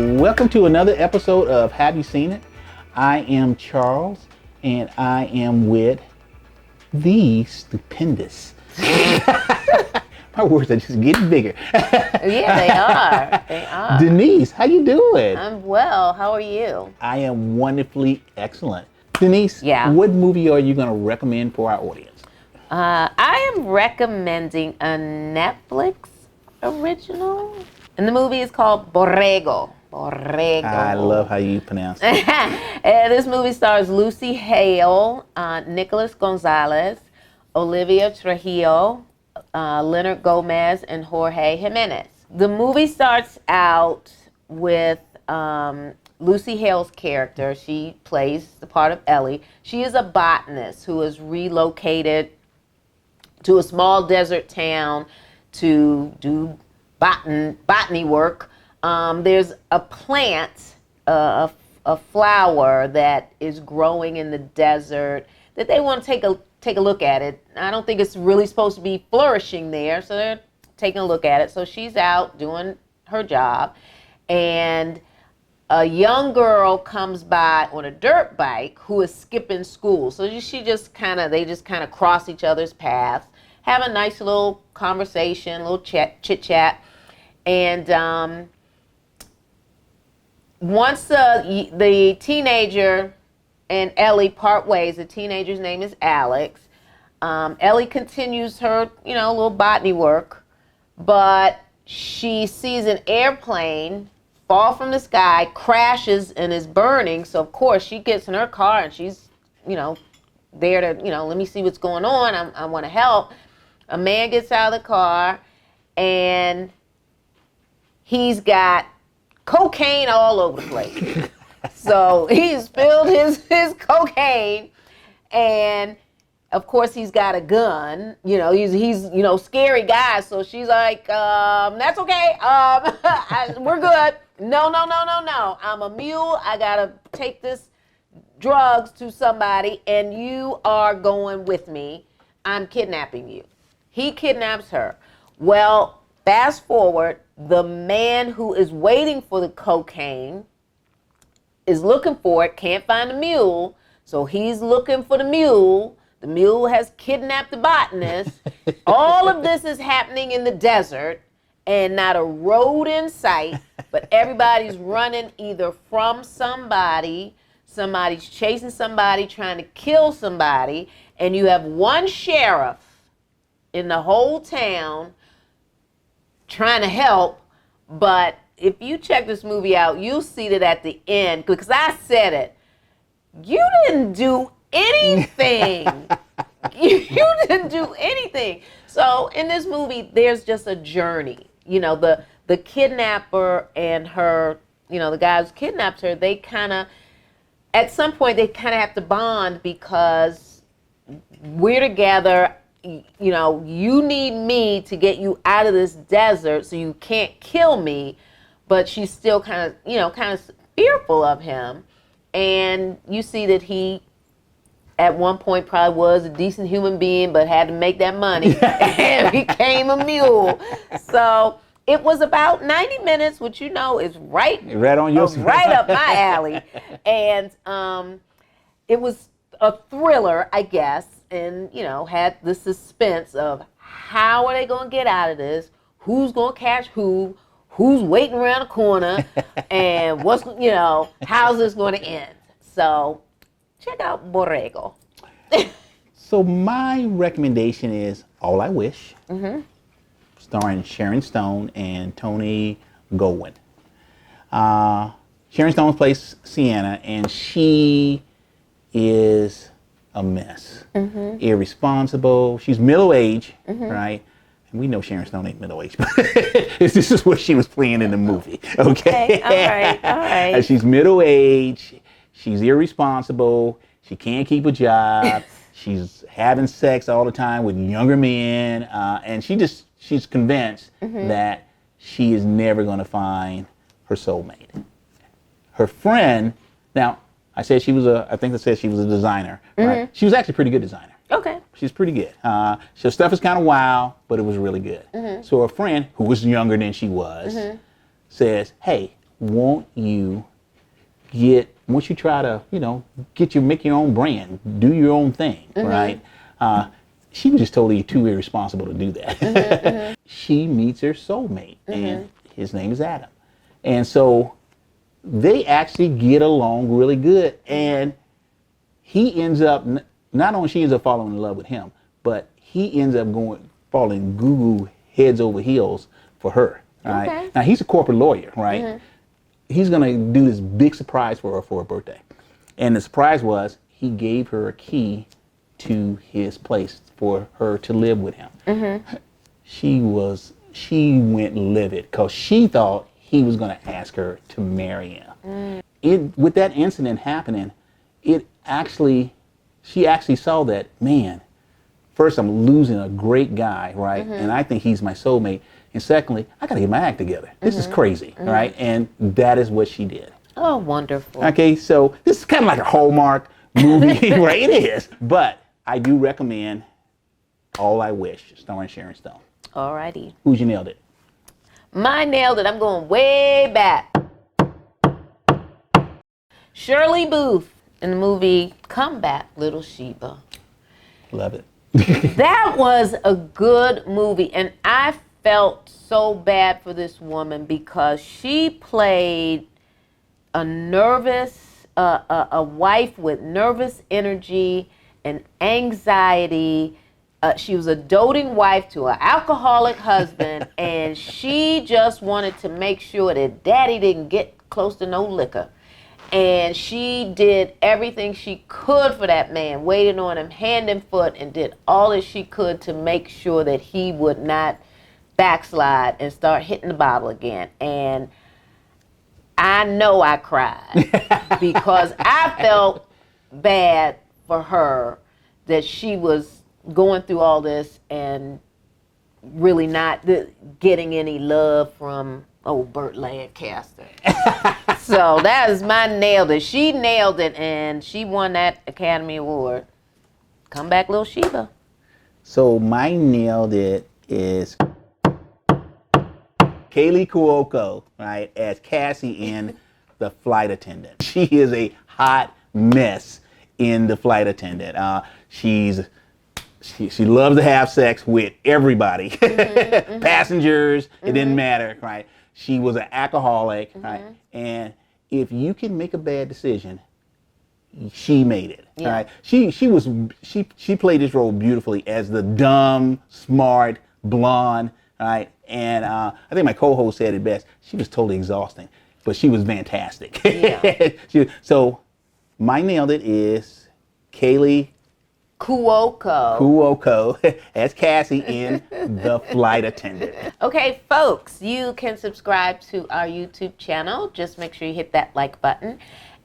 Welcome to another episode of Have You Seen It? I am Charles, and I am with the stupendous. My words are just getting bigger. Yeah, they are. They are. Denise, how you doing? I'm well. How are you? I am wonderfully excellent. Denise, Yeah. What movie are you going to recommend for our audience? I am recommending a Netflix original, and the movie is called Borrego. Borrego. I love how you pronounce it. This movie stars Lucy Hale, Nicholas Gonzalez, Olivia Trujillo, Leonard Gomez, and Jorge Jimenez. The movie starts out with Lucy Hale's character. She plays the part of Ellie. She is a botanist who is relocated to a small desert town to do botany work. There's a plant, a flower that is growing in the desert that they want to take a look at it. I don't think it's really supposed to be flourishing there, so they're taking a look at it. So she's out doing her job, and a young girl comes by on a dirt bike who is skipping school. So they just kind of cross each other's paths, have a nice little conversation, little chit chat, and once the teenager and Ellie part ways, the teenager's name is Alex. Ellie continues her, little botany work, but she sees an airplane fall from the sky, crashes, and is burning. So of course she gets in her car and she's, there to, let me see what's going on. I want to help. A man gets out of the car and he's got cocaine all over the place. So he spilled his cocaine, and of course he's got a gun. He's scary guy. So she's like, that's okay. We're good. No. I'm a mule. I gotta take this drugs to somebody, and you are going with me. I'm kidnapping you. He kidnaps her. Well, fast forward, the man who is waiting for the cocaine is looking for it, can't find the mule, so he's looking for the mule. The mule has kidnapped the botanist. All of this is happening in the desert, and not a road in sight, but everybody's running either from somebody's chasing somebody, trying to kill somebody, and you have one sheriff in the whole town trying to help. But if you check this movie out, you'll see that at the end, because I said it, you didn't do anything. You didn't do anything. So in this movie, there's just a journey. The kidnapper and her, the guy who's kidnapped her, at some point they kind of have to bond, because we're together. You need me to get you out of this desert, so you can't kill me. But she's still kind of fearful of him. And you see that he, at one point, probably was a decent human being, but had to make that money and became a mule. So it was about 90 minutes, which is right on your right up my alley. And it was a thriller, I guess, and had the suspense of how are they going to get out of this, who's going to catch who's waiting around the corner, and how's this going to end. So check out Borrego. So my recommendation is All I Wish, starring Sharon Stone and Tony Goldwyn. Sharon Stone plays Sienna, and she is a mess. Irresponsible. She's middle-aged, right? And we know Sharon Stone ain't middle-aged, but this is what she was playing in the movie, okay? All right. She's middle-aged. She's irresponsible. She can't keep a job. She's having sex all the time with younger men, and she's convinced that she is never going to find her soulmate. Her friend, now, I think I said she was a designer, right? She was actually a pretty good designer. Okay. She's pretty good. Her stuff is kind of wild, but it was really good. So her friend, who was younger than she was, says, hey, won't you once you try to, make your own brand, do your own thing, right? She was just totally too irresponsible to do that. She meets her soulmate, and his name is Adam. And so they actually get along really good. And he ends up, not only she ends up falling in love with him, but he ends up falling goo-goo heads over heels for her. Right? Okay. Now, he's a corporate lawyer, right? He's going to do this big surprise for her for her birthday. And the surprise was he gave her a key to his place for her to live with him. She went livid because she thought he was going to ask her to marry him. With that incident happening, she actually saw that, man, first I'm losing a great guy, right? And I think he's my soulmate. And secondly, I got to get my act together. This is crazy, right? And that is what she did. Oh, wonderful. Okay, so this is kind of like a Hallmark movie, right? It is. But I do recommend All I Wish, starring Sharon Stone. All righty. Who's you nailed it? My nailed it. I'm going way back. Shirley Booth in the movie Come Back, Little Sheba. Love it. That was a good movie, and I felt so bad for this woman because she played a nervous, a wife with nervous energy and anxiety. She was a doting wife to an alcoholic husband, and she just wanted to make sure that daddy didn't get close to no liquor. And she did everything she could for that man, waited on him hand and foot, and did all that she could to make sure that he would not backslide and start hitting the bottle again. And I know I cried because I felt bad for her that she was going through all this and really not getting any love from old Burt Lancaster. So that is my nailed it. She nailed it, and she won that Academy Award. Come Back, Little Sheba. So my nailed it is Kaylee Cuoco, right, as Cassie in The Flight Attendant. She is a hot mess in The Flight Attendant. She loves to have sex with everybody, passengers. It didn't matter, right? She was an alcoholic, right? And if you can make a bad decision, she made it, right? She played this role beautifully as the dumb, smart, blonde, right? And I think my co-host said it best. She was totally exhausting, but she was fantastic. Yeah. So my nailed it is Kaylee Cuoco as Cassie in The Flight Attendant. Okay, folks, you can subscribe to our YouTube channel. Just make sure you hit that like button.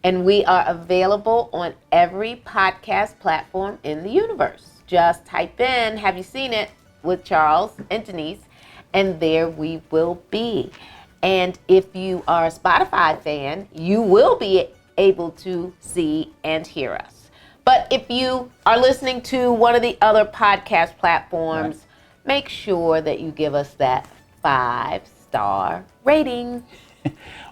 And we are available on every podcast platform in the universe. Just type in, have you seen it, with Charles and Denise, and there we will be. And if you are a Spotify fan, you will be able to see and hear us. But if you are listening to one of the other podcast platforms, make sure that you give us that 5-star rating.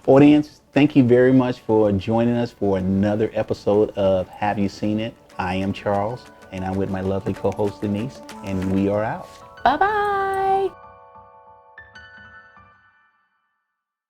Audience, thank you very much for joining us for another episode of Have You Seen It? I am Charles, and I'm with my lovely co-host Denise, and we are out. Bye-bye.